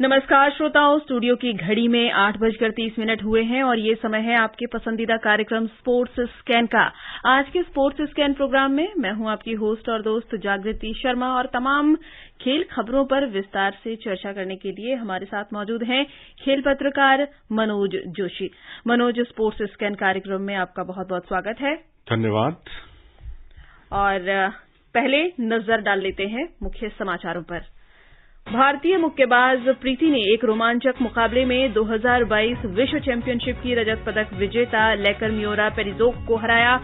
नमस्कार श्रोताओं, स्टूडियो की घड़ी में 8:30 हुए हैं और ये समय है आपके पसंदीदा कार्यक्रम स्पोर्ट्स स्कैन का। आज के स्पोर्ट्स स्कैन प्रोग्राम में मैं हूं आपकी होस्ट और दोस्त जागृति शर्मा और तमाम खेल खबरों पर विस्तार से चर्चा करने के लिए हमारे साथ मौजूद हैं खेल पत्रकार मनोज जोशी। मनोज, स्पोर्ट्स स्कैन कार्यक्रम में आपका बहुत बहुत स्वागत है। धन्यवाद। और पहले नजर डाल लेते हैं मुख्य समाचारों पर। भारतीय मुक्केबाज प्रीति ने एक रोमांचक मुकाबले में 2022 विश्व चैंपियनशिप की रजत पदक विजेता लेकर मियोरा पेरिजोक को हराया।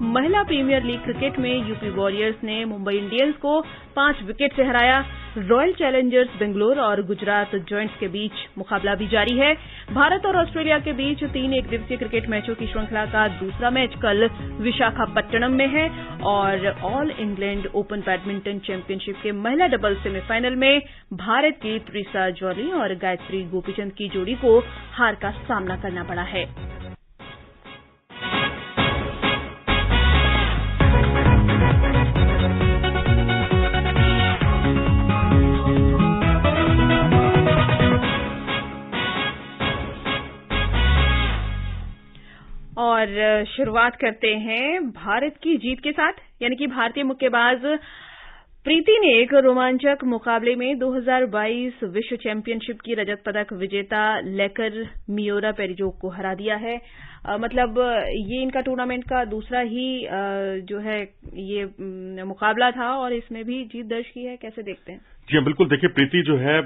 महिला प्रीमियर लीग क्रिकेट में यूपी वॉरियर्स ने मुंबई इंडियंस को 5 विकेट से हराया। रॉयल चैलेंजर्स बेंगलोर और गुजरात जॉयंट्स के बीच मुकाबला भी जारी है। भारत और ऑस्ट्रेलिया के बीच 3 एकदिवसीय क्रिकेट मैचों की श्रृंखला का दूसरा मैच कल विशाखापट्टनम में है और all England open badminton championship के महिला डबल्स सेमीफाइनल में भारत की त्रिसा जॉली और गायत्री गोपीचंद की जोड़ी को हार का सामना करना पड़ा है। और शुरुआत करते हैं भारत की जीत के साथ, यानी कि भारतीय मुक्केबाज प्रीति ने एक रोमांचक मुकाबले में 2022 विश्व चैंपियनशिप की रजत पदक विजेता लेकर मियोरा पेरिजोक को हरा दिया है। मतलब ये इनका टूर्नामेंट का दूसरा ही जो है ये मुकाबला था और इसमें भी जीत दर्ज की है। कैसे देखते हैं? जी हाँ, बिल्कुल। देखिए, प्रीति जो है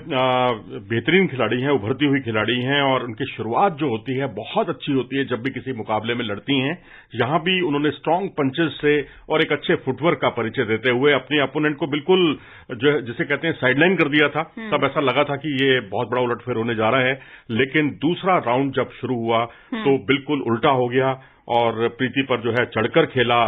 बेहतरीन खिलाड़ी हैं, उभरती हुई खिलाड़ी हैं और उनकी शुरुआत जो होती है बहुत अच्छी होती है जब भी किसी मुकाबले में लड़ती हैं। यहां भी उन्होंने स्ट्रांग पंचेस से और एक अच्छे फुटवर्क का परिचय देते हुए अपने अपोनेंट को बिल्कुल जो है जिसे कहते हैं साइडलाइन कर दिया था। तब ऐसा लगा था कि ये बहुत बड़ा उलटफेर होने जा रहा है, लेकिन दूसरा राउंड जब शुरू हुआ तो बिल्कुल उल्टा हो गया और प्रीति पर जो है चढ़कर खेला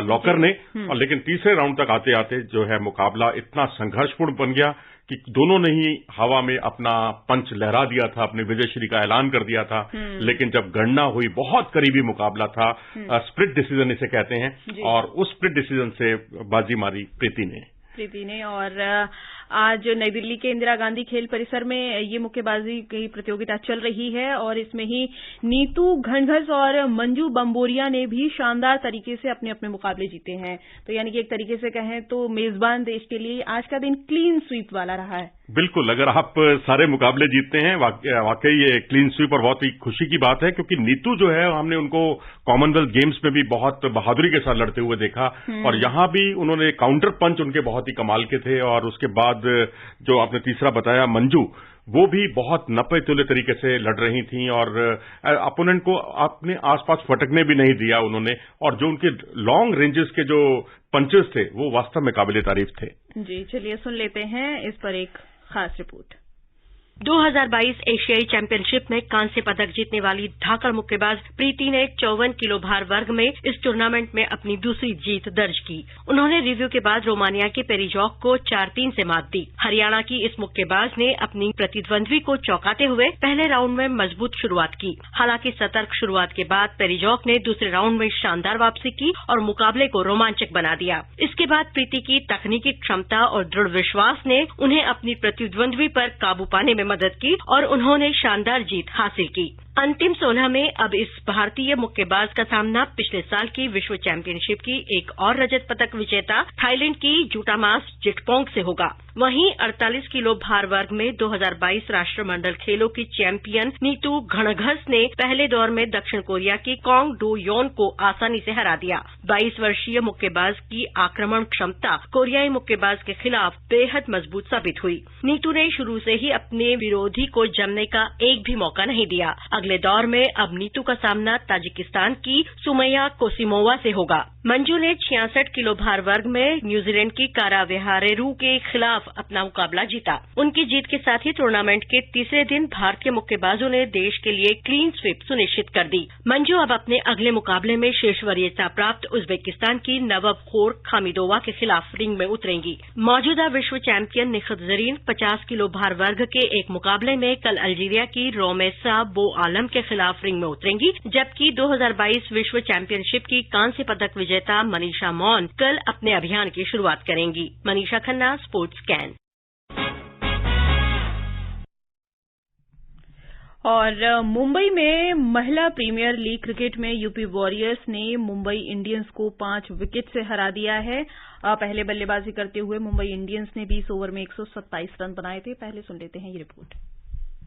लॉकर ने। और लेकिन तीसरे राउंड तक आते आते जो है मुकाबला इतना संघर्षपूर्ण बन गया कि दोनों ने ही हवा में अपना पंच लहरा दिया था, अपने विजयश्री का ऐलान कर दिया था। लेकिन जब गणना हुई, बहुत करीबी मुकाबला था, स्प्लिट डिसीजन इसे कहते हैं, और उस स्प्लिट डिसीजन से बाजी मारी प्रीति ने। और आज नई दिल्ली के इंदिरा गांधी खेल परिसर में ये मुक्केबाजी की प्रतियोगिता चल रही है और इसमें ही नीतू घनघस और मंजू बम्बोरिया ने भी शानदार तरीके से अपने अपने मुकाबले जीते हैं। तो यानी कि एक तरीके से कहें तो मेजबान देश के लिए आज का दिन क्लीन स्वीप वाला रहा है। बिल्कुल, अगर आप सारे मुकाबले जीतते हैं वाकई ये क्लीन स्वीप और बहुत ही खुशी की बात है, क्योंकि नीतू जो है हमने उनको कॉमनवेल्थ गेम्स में भी बहुत बहादुरी के साथ लड़ते हुए देखा और यहां भी उन्होंने काउंटर पंच उनके बहुत ही कमाल के थे। और उसके बाद जो आपने तीसरा बताया मंजू, वो भी बहुत नपे तुले तरीके से लड़ रही थी और अपोनेंट को अपने आसपास फटकने भी नहीं दिया उन्होंने। और जो उनके लॉन्ग रेंजेस के जो पंचेस थे वो वास्तव में काबिले तारीफ थे। जी, चलिए सुन लेते हैं इस पर एक खास रिपोर्ट। 2022 एशियाई चैंपियनशिप में कांस्य पदक जीतने वाली धाकड़ मुक्केबाज प्रीति ने 54 किलो भार वर्ग में इस टूर्नामेंट में अपनी दूसरी जीत दर्ज की। उन्होंने रिव्यू के बाद रोमानिया के पेरिजोक को 4-3 से मात दी। हरियाणा की इस मुक्केबाज ने अपनी प्रतिद्वंद्वी को चौंकाते हुए पहले राउंड में मजबूत शुरुआत की। हालांकि सतर्क शुरुआत के बाद पेरिजोक ने दूसरे राउंड में शानदार वापसी की और मुकाबले को रोमांचक बना दिया। इसके बाद प्रीति की तकनीकी क्षमता और दृढ़ विश्वास ने उन्हें अपनी प्रतिद्वंद्वी पर काबू पाने में मदद की और उन्होंने शानदार जीत हासिल की। अंतिम 16 में अब इस भारतीय मुक्केबाज का सामना पिछले साल की विश्व चैंपियनशिप की एक और रजत पदक विजेता थाईलैंड की जूटामास जिटपोंग से होगा। वहीं 48 किलो भार वर्ग में 2022 राष्ट्रमंडल खेलों की चैंपियन नीतू घनघस ने पहले दौर में दक्षिण कोरिया की कोंग डो योन को आसानी से हरा दिया। 22 वर्षीय मुक्केबाज की आक्रमण क्षमता कोरियाई मुक्केबाज के खिलाफ बेहद मजबूत साबित हुई। नीतू ने शुरू से ही अपने विरोधी को जमने का एक भी मौका नहीं दिया। अगले दौर में अब नीतू का सामना ताजिकिस्तान की सुमैया कोसिमोवा से होगा। मंजू ने 66 किलो भार वर्ग में न्यूजीलैंड की कारा विहारेरू के खिलाफ अपना मुकाबला जीता। उनकी जीत के साथ ही टूर्नामेंट के तीसरे दिन भारतीय मुक्केबाजों ने देश के लिए क्लीन स्वीप सुनिश्चित कर दी। मंजू अब अपने अगले मुकाबले में शीर्ष वरीयता प्राप्त उज्बेकिस्तान की नवबखोर खामिदोवा के खिलाफ रिंग में उतरेंगी। मौजूदा विश्व चैंपियन निखत जरीन 50 किलो भार वर्ग के एक मुकाबले में कल अल्जीरिया की रोमेसा बो आलम के खिलाफ रिंग में उतरेंगी, जबकि 2022 विश्व चैंपियनशिप की कांस्य पदक विजेता मनीषा मौन कल अपने अभियान की शुरुआत करेंगी। Manisha Khanna, sports can. और मुंबई में महिला प्रीमियर लीग क्रिकेट में यूपी वॉरियर्स ने मुंबई इंडियंस को 5 विकेट से हरा दिया है। पहले बल्लेबाजी करते हुए मुंबई इंडियंस ने 20 ओवर में 127 रन बनाए थे। पहले सुन लेते हैं ये रिपोर्ट।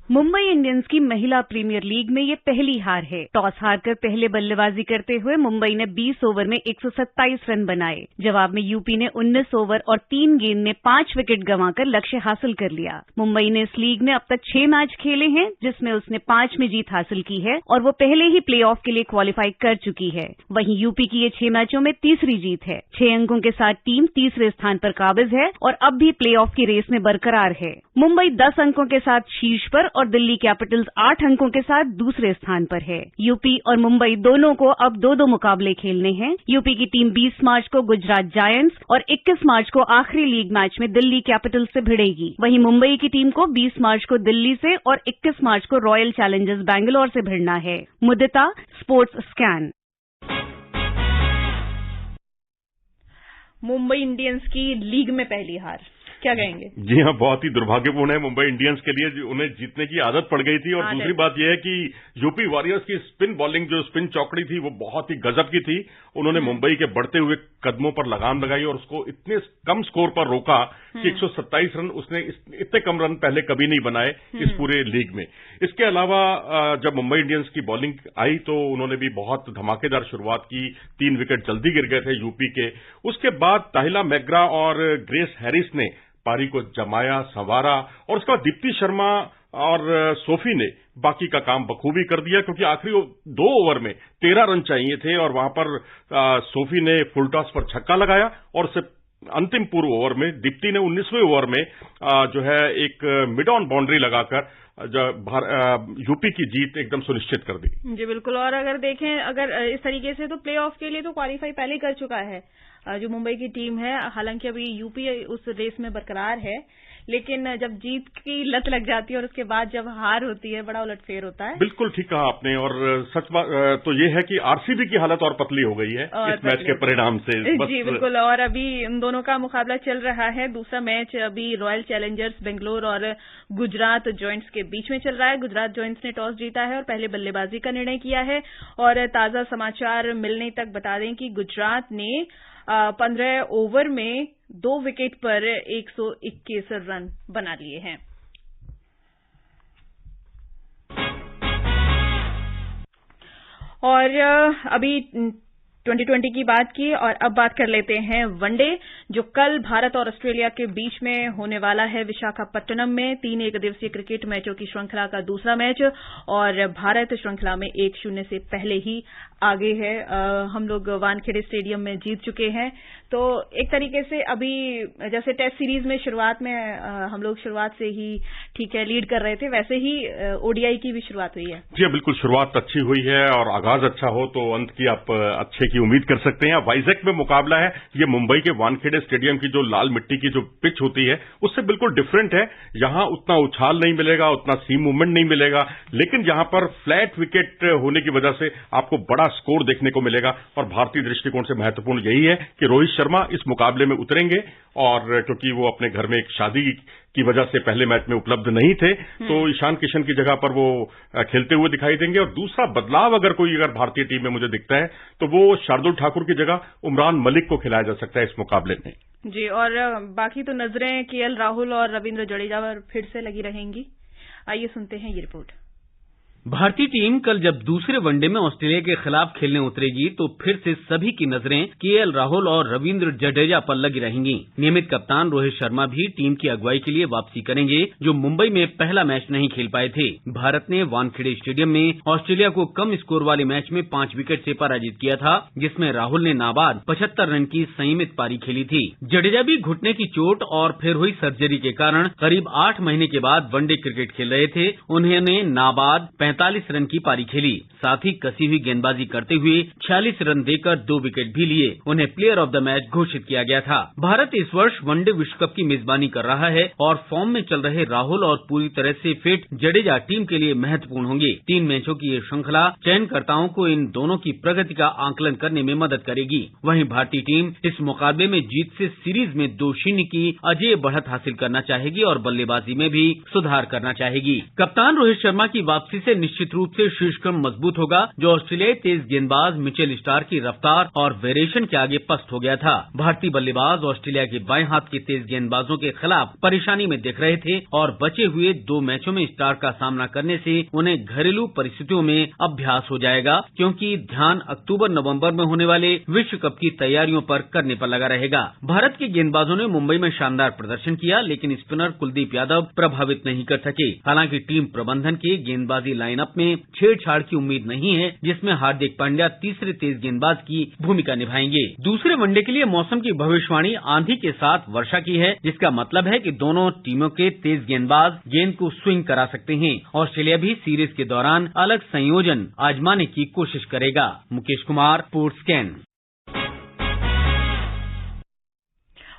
मुंबई इंडियंस की महिला प्रीमियर लीग में ये पहली हार है। टॉस हारकर पहले बल्लेबाजी करते हुए मुंबई ने 20 ओवर में 127 रन बनाए। जवाब में यूपी ने 19 ओवर और 3 गेंद में 5 विकेट गंवाकर लक्ष्य हासिल कर लिया। मुंबई ने इस लीग में अब तक 6 मैच खेले हैं, जिसमें उसने 5 में जीत हासिल की है और वो पहले ही प्लेऑफ के लिए क्वालिफाई कर चुकी है। वहीं यूपी की ये 6 मैचों में तीसरी जीत है। 6 अंकों के साथ टीम तीसरे स्थान पर काबिज है और अब भी प्लेऑफ की रेस में बरकरार है। मुंबई 10 अंकों के साथ शीर्ष पर और दिल्ली कैपिटल्स 8 अंकों के साथ दूसरे स्थान पर है। यूपी और मुंबई दोनों को अब 2-2 मुकाबले खेलने हैं। यूपी की टीम 20 मार्च को गुजरात जायंट्स और 21 मार्च को आखिरी लीग मैच में दिल्ली कैपिटल्स से भिड़ेगी। वहीं मुंबई की टीम को 20 मार्च को दिल्ली से और 21 मार्च को रॉयल चैलेंजर्स बैंगलोर से भिड़ना है। मुदिता, स्पोर्ट्स स्कैन। मुंबई इंडियंस की लीग में पहली हार, क्या कहेंगे? जी हाँ, बहुत ही दुर्भाग्यपूर्ण है मुंबई इंडियंस के लिए। उन्हें जीतने की आदत पड़ गई थी और दूसरी बात यह है कि यूपी वॉरियर्स की स्पिन बॉलिंग, जो स्पिन चौकड़ी थी, वो बहुत ही गजब की थी। उन्होंने मुंबई के बढ़ते हुए कदमों पर लगाम लगाई और उसको इतने कम स्कोर पर रोका कि 127 रन उसने इतने कम रन पहले कभी नहीं बनाए इस पूरे लीग में। इसके अलावा जब मुंबई इंडियंस की बॉलिंग आई तो उन्होंने भी बहुत धमाकेदार शुरुआत की। 3 विकेट जल्दी गिर गए थे यूपी के। उसके बाद ताहिला मैग्रा और ग्रेस हैरिस ने पारी को जमाया, संवारा और उसके बाद दीप्ति शर्मा और सोफी ने बाकी का काम बखूबी कर दिया, क्योंकि आखिरी 2 ओवर में 13 रन चाहिए थे और वहां पर सोफी ने फुल टॉस पर छक्का लगाया और उससे अंतिम पूर्व ओवर में दीप्ति ने 19वें ओवर में जो है एक मिड ऑन बाउंड्री लगाकर यूपी की जीत एकदम सुनिश्चित कर दी। जी बिल्कुल। और अगर देखें, अगर इस तरीके से तो प्लेऑफ के लिए तो क्वालिफाई पहले ही कर चुका है जो मुंबई की टीम है। हालांकि अभी यूपी उस रेस में बरकरार है, लेकिन जब जीत की लत लग जाती है और उसके बाद जब हार होती है, बड़ा उलटफेर होता है। बिल्कुल ठीक कहा आपने। और सच बात तो ये है कि आरसीबी की हालत और पतली हो गई है इस मैच के परिणाम से। जी बिल्कुल। और अभी इन दोनों का मुकाबला चल रहा है। दूसरा मैच अभी रॉयल चैलेंजर्स बेंगलोर और गुजरात जॉइंट्स के बीच में चल रहा है। गुजरात जॉइंट्स ने टॉस जीता है और पहले बल्लेबाजी का निर्णय किया है। और ताजा समाचार मिलने तक बता दें कि गुजरात ने 15 ओवर में 2 विकेट पर 121 रन बना लिए हैं। और अभी 2020 की बात की और अब बात कर लेते हैं वनडे, जो कल भारत और ऑस्ट्रेलिया के बीच में होने वाला है विशाखापट्टनम में। 3 एकदिवसीय क्रिकेट मैचों की श्रृंखला का दूसरा मैच और भारत श्रृंखला में 1-0 से पहले ही आगे है। हम लोग वानखेड़े स्टेडियम में जीत चुके हैं। तो एक तरीके से अभी जैसे टेस्ट सीरीज में शुरुआत में हम लोग शुरुआत से ही ठीक है लीड कर रहे थे, वैसे ही ओडीआई की भी शुरुआत हुई है। जी बिल्कुल, शुरुआत अच्छी हुई है और आगाज अच्छा हो तो अंत की आप अच्छे की उम्मीद कर सकते हैं। वाइजैक में मुकाबला है। ये मुंबई के वानखेड़े स्टेडियम की जो लाल मिट्टी की जो पिच होती है उससे बिल्कुल डिफरेंट है। यहां उतना उछाल नहीं मिलेगा, उतना सीम मूवमेंट नहीं मिलेगा, लेकिन यहां पर फ्लैट विकेट होने की वजह से आपको बड़ा स्कोर देखने को मिलेगा। और भारतीय दृष्टिकोण से महत्वपूर्ण यही है कि रोहित शर्मा इस मुकाबले में उतरेंगे और क्योंकि वो अपने घर में एक शादी की वजह से पहले मैच में उपलब्ध नहीं थे, तो ईशान किशन की जगह पर वो खेलते हुए दिखाई देंगे। और दूसरा बदलाव अगर भारतीय टीम में मुझे दिखता है तो वो शार्दुल ठाकुर की जगह उमरान मलिक को खिलाया जा सकता है इस मुकाबले में। जी। और बाकी तो नजरें केएल राहुल और रविंद्र जडेजा पर फिर से लगी रहेंगी। आइए सुनते हैं ये रिपोर्ट। भारतीय टीम कल जब दूसरे वनडे में ऑस्ट्रेलिया के खिलाफ खेलने उतरेगी तो फिर से सभी की नजरें केएल राहुल और रविंद्र जडेजा पर लगी रहेंगी। नियमित कप्तान रोहित शर्मा भी टीम की अगुवाई के लिए वापसी करेंगे, जो मुंबई में पहला मैच नहीं खेल पाए थे। भारत ने वानखेड़े स्टेडियम में ऑस्ट्रेलिया को कम स्कोर वाले मैच में 5 विकेट से पराजित किया था, जिसमें राहुल ने नाबाद 75 रन की संयमित पारी खेली थी। जडेजा भी घुटने की चोट और फिर हुई सर्जरी के कारण करीब 8 महीने के बाद वनडे क्रिकेट खेल रहे थे। उन्होंने नाबाद 43 रन की पारी खेली। साथ ही कसी हुई गेंदबाजी करते हुए 46 रन देकर 2 विकेट भी लिए। उन्हें प्लेयर ऑफ द मैच घोषित किया गया था। भारत इस वर्ष वनडे विश्व कप की मेजबानी कर रहा है और फॉर्म में चल रहे राहुल और पूरी तरह से फिट जडेजा टीम के लिए महत्वपूर्ण होंगे। 3 मैचों की ये श्रृंखला चयनकर्ताओं को इन दोनों की प्रगति का आकलन करने में मदद करेगी। वहीं भारतीय टीम इस मुकाबले में जीत से सीरीज में 2-0 की अजेय बढ़त हासिल करना चाहेगी और बल्लेबाजी में भी सुधार करना चाहेगी। कप्तान रोहित शर्मा की वापसी से निश्चित रूप से शीर्ष क्रम मजबूत होगा, जो ऑस्ट्रेलियाई तेज गेंदबाज मिचेल स्टार्क की रफ्तार और वेरिएशन के आगे पस्त हो गया था। भारतीय बल्लेबाज ऑस्ट्रेलिया के बाएं हाथ के तेज गेंदबाजों के खिलाफ परेशानी में दिख रहे थे और बचे हुए 2 मैचों में स्टार्क का सामना करने से उन्हें घरेलू परिस्थितियों में अभ्यास हो जाएगा, क्योंकि ध्यान अक्टूबर-नवंबर में होने वाले विश्व कप की तैयारियों पर करने पर लगा रहेगा। भारत के गेंदबाजों ने मुंबई में शानदार प्रदर्शन किया, लेकिन स्पिनर कुलदीप यादव प्रभावित नहीं कर सके। हालांकि टीम प्रबंधन के गेंदबाजी लाइनअप में छेड़छाड़ की उम्मीद नहीं है, जिसमें हार्दिक पांड्या तीसरे तेज गेंदबाज की भूमिका निभाएंगे। दूसरे वनडे के लिए मौसम की भविष्यवाणी आंधी के साथ वर्षा की है, जिसका मतलब है कि दोनों टीमों के तेज गेंदबाज गेंद को स्विंग करा सकते हैं। ऑस्ट्रेलिया भी सीरीज के दौरान अलग संयोजन आजमाने की कोशिश करेगा। मुकेश कुमार, स्पोर्ट्सकैन।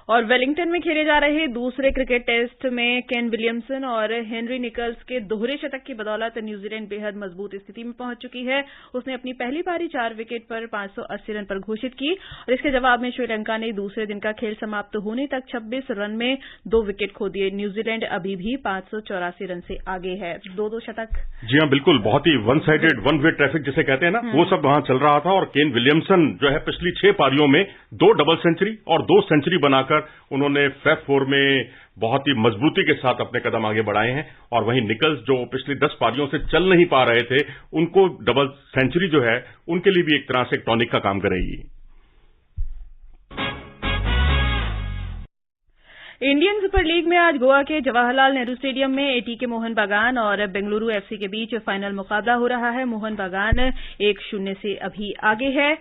और वेलिंगटन में खेले जा रहे दूसरे क्रिकेट टेस्ट में केन विलियमसन और हेनरी निकल्स के दोहरे शतक की बदौलत न्यूजीलैंड बेहद मजबूत स्थिति में पहुंच चुकी है। उसने अपनी पहली पारी 4 विकेट पर 580 रन पर घोषित की और इसके जवाब में श्रीलंका ने दूसरे दिन का खेल समाप्त होने तक 26 रन में 2 विकेट खो दिए। न्यूजीलैंड अभी भी 584 रन से आगे है। 2-2 शतक। जी हाँ, बिल्कुल। बहुत ही one sided, one way traffic जिसे कहते हैं ना, वो सब वहां चल रहा था। और केन विलियमसन जो है पिछली 6 पारियों में 2 डबल सेंचुरी और 2 सेंचुरी बनाकर उन्होंने फैफ 4 में बहुत ही मजबूती के साथ अपने कदम आगे बढ़ाए हैं। और वहीं निकल्स जो पिछली 10 पारियों से चल नहीं पा रहे थे, उनको डबल सेंचुरी जो है उनके लिए भी एक तरह से टॉनिक का काम करेगी। इंडियन सुपर लीग में आज गोवा के जवाहरलाल नेहरू स्टेडियम में एटीके मोहन बागान और बेंगलुरु एफसी के बीच फाइनल मुकाबला हो रहा है। मोहन बागान 1-0 से अभी आगे है।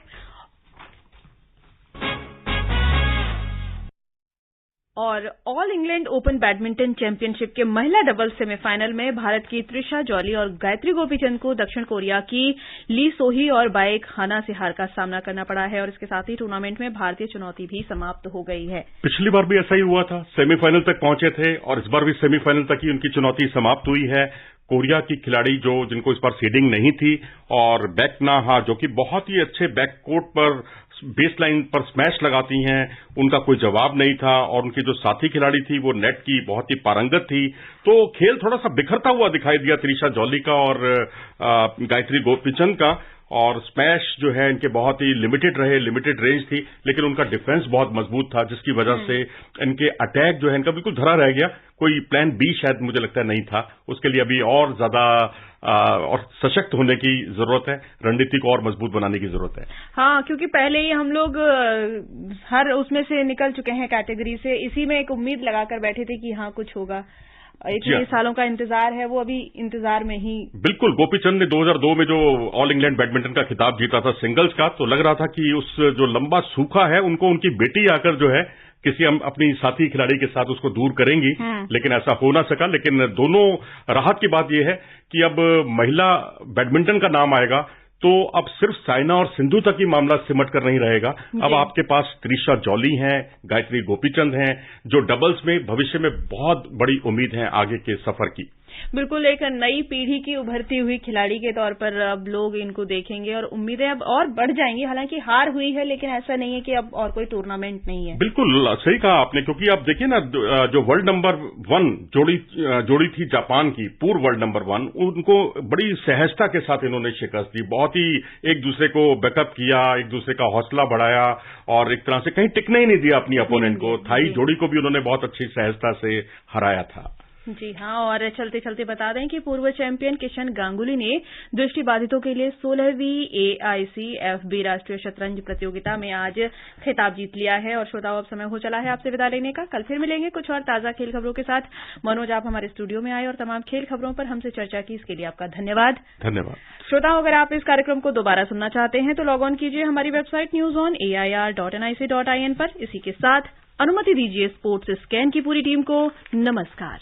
और all England open badminton championship के महिला डबल्स सेमीफाइनल में भारत की त्रिशा जॉली और गायत्री गोपीचंद को दक्षिण कोरिया की ली सोही और बाए खाना से हार का सामना करना पड़ा है। और इसके साथ ही टूर्नामेंट में भारतीय चुनौती भी समाप्त हो गई है। पिछली बार भी ऐसा ही हुआ था, सेमीफाइनल तक पहुंचे थे और इस बार भी सेमीफाइनल तक ही उनकी चुनौती समाप्त हुई है। कोरिया की खिलाड़ी जिनको इस बार सीडिंग नहीं थी, और बैकना जो कि बहुत ही अच्छे बैककोर्ट पर बेसलाइन पर स्मैश लगाती हैं, उनका कोई जवाब नहीं था। और उनकी जो साथी खिलाड़ी थी वो नेट की बहुत ही पारंगत थी। तो खेल थोड़ा सा बिखरता हुआ दिखाई दिया त्रिशा जॉली का और गायत्री गोपीचंद का। और स्मैश जो है इनके बहुत ही लिमिटेड रहे, लिमिटेड रेंज थी, लेकिन उनका डिफेंस बहुत मजबूत था, जिसकी वजह से इनके अटैक जो है इनका बिल्कुल धरा रह गया। कोई प्लान बी शायद मुझे लगता है नहीं था। उसके लिए अभी और ज्यादा और सशक्त होने की जरूरत है, रणनीति को और मजबूत बनाने की जरूरत है। हाँ, क्योंकि पहले ही हम लोग हर उसमें से निकल चुके हैं कैटेगरी से। इसी में एक उम्मीद लगाकर बैठे थे कि हाँ कुछ होगा। इतने सालों का इंतजार है, वो अभी इंतजार में ही। बिल्कुल। गोपीचंद ने 2002 में जो ऑल इंग्लैंड बैडमिंटन का खिताब जीता था सिंगल्स का, तो लग रहा था कि उस जो लंबा सूखा है उनको उनकी बेटी आकर जो है किसी अपनी साथी खिलाड़ी के साथ उसको दूर करेंगी, लेकिन ऐसा हो ना सका। लेकिन दोनों राहत की बात यह है कि अब महिला बैडमिंटन का नाम आएगा तो अब सिर्फ साइना और सिंधु तक ही मामला सिमट कर नहीं रहेगा। अब आपके पास त्रिशा जॉली हैं, गायत्री गोपीचंद हैं, जो डबल्स में भविष्य में बहुत बड़ी उम्मीद है आगे के सफर की। बिल्कुल, एक नई पीढ़ी की उभरती हुई खिलाड़ी के तौर पर अब लोग इनको देखेंगे और उम्मीदें अब और बढ़ जाएंगी। हालांकि हार हुई है, लेकिन ऐसा नहीं है कि अब और कोई टूर्नामेंट नहीं है। बिल्कुल सही कहा आपने, क्योंकि आप देखिए ना, जो वर्ल्ड नंबर 1 जोड़ी थी जापान की, पूर्व वर्ल्ड नंबर 1, उनको बड़ी सहजता के साथ इन्होंने शिकस्त दी। बहुत ही एक दूसरे को बैकअप किया, एक दूसरे का हौसला बढ़ाया और एक तरह से कहीं टिकने ही नहीं दिया अपनी अपोनेंट को। थाई जोड़ी को भी उन्होंने बहुत अच्छी सहजता से हराया था। जी हाँ, और चलते चलते बता दें कि पूर्व चैंपियन किशन गांगुली ने दृष्टिबाधितों के लिए 16वीं AICFB राष्ट्रीय शतरंज प्रतियोगिता में आज खिताब जीत लिया है। और श्रोताओं, अब समय हो चला है आपसे विदा लेने का। कल फिर मिलेंगे कुछ और ताजा खेल खबरों के साथ। मनोज, आप हमारे स्टूडियो में आए और तमाम खेल खबरों पर हमसे चर्चा की, इसके लिए आपका धन्यवाद। धन्यवाद। श्रोताओं, अगर आप इस कार्यक्रम को दोबारा सुनना चाहते हैं तो लॉग ऑन कीजिए हमारी वेबसाइट newsonair.nic.in पर। इसी के साथ अनुमति दीजिए स्पोर्ट्स स्कैन की पूरी टीम को नमस्कार।